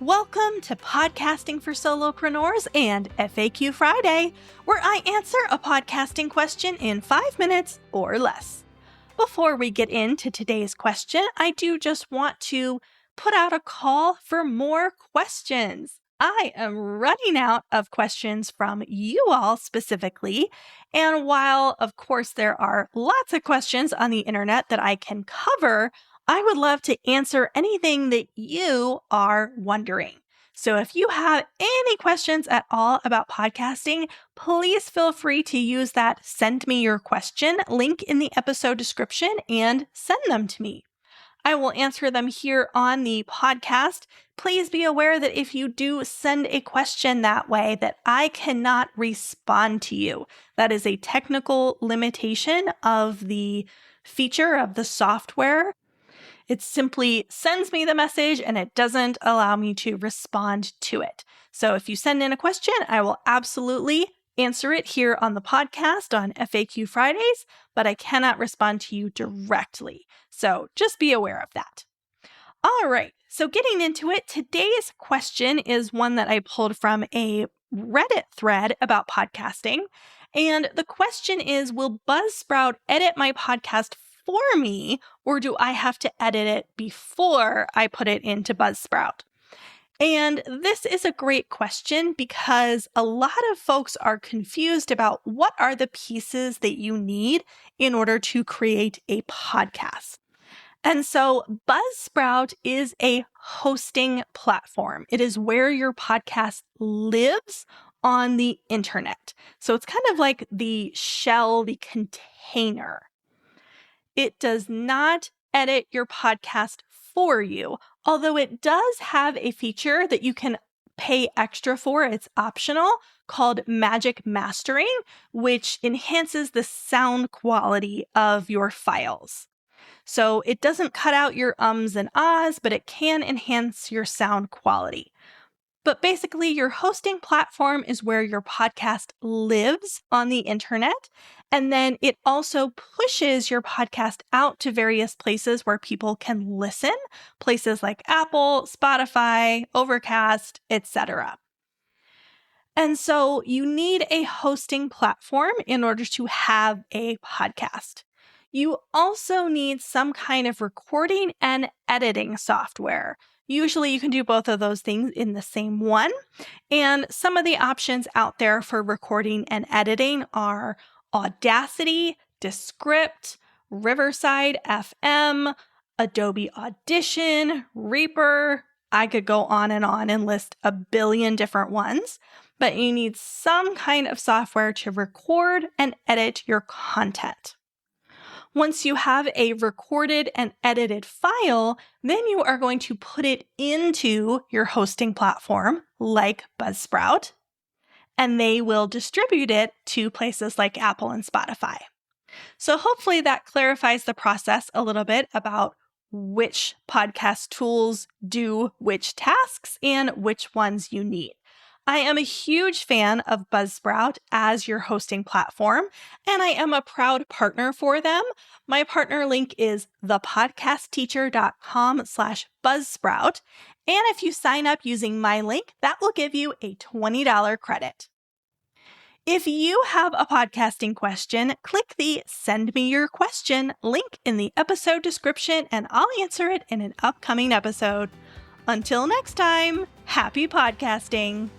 Welcome to Podcasting for Solopreneurs and FAQ Friday, where I answer a podcasting question in 5 minutes or less. Before we get into today's question, I do just want to put out a call for more questions. I am running out of questions from you all specifically, and while, of course, there are lots of questions on the internet that I can cover, I would love to answer anything that you are wondering. So if you have any questions at all about podcasting, please feel free to use that Send Me Your Question link in the episode description and send them to me. I will answer them here on the podcast. Please be aware that if you do send a question that way, that I cannot respond to you. That is a technical limitation of the feature of the software. It simply sends me the message and it doesn't allow me to respond to it. So if you send in a question, I will absolutely answer it here on the podcast on FAQ Fridays, but I cannot respond to you directly. So just be aware of that. All right, so getting into it, today's question is one that I pulled from a Reddit thread about podcasting. And the question is, will Buzzsprout edit my podcast for me, or do I have to edit it before I put it into Buzzsprout? And this is a great question because a lot of folks are confused about what are the pieces that you need in order to create a podcast. And so Buzzsprout is a hosting platform. It is where your podcast lives on the internet. So it's kind of like the shell, the container. It does not edit your podcast for you, although it does have a feature that you can pay extra for. It's optional, called Magic Mastering, which enhances the sound quality of your files. So it doesn't cut out your ums and ahs, but it can enhance your sound quality. But basically, your hosting platform is where your podcast lives on the internet. And then it also pushes your podcast out to various places where people can listen, places like Apple, Spotify, Overcast, etc. And so you need a hosting platform in order to have a podcast. You also need some kind of recording and editing software. Usually you can do both of those things in the same one. And some of the options out there for recording and editing are Audacity, Descript, Riverside FM, Adobe Audition, Reaper. I could go on and list a billion different ones, but you need some kind of software to record and edit your content. Once you have a recorded and edited file, then you are going to put it into your hosting platform like Buzzsprout, and they will distribute it to places like Apple and Spotify. So hopefully that clarifies the process a little bit about which podcast tools do which tasks and which ones you need. I am a huge fan of Buzzsprout as your hosting platform, and I am a proud partner for them. My partner link is thepodcastteacher.com/Buzzsprout. And if you sign up using my link, that will give you a $20 credit. If you have a podcasting question, click the Send Me Your Question link in the episode description, and I'll answer it in an upcoming episode. Until next time, happy podcasting.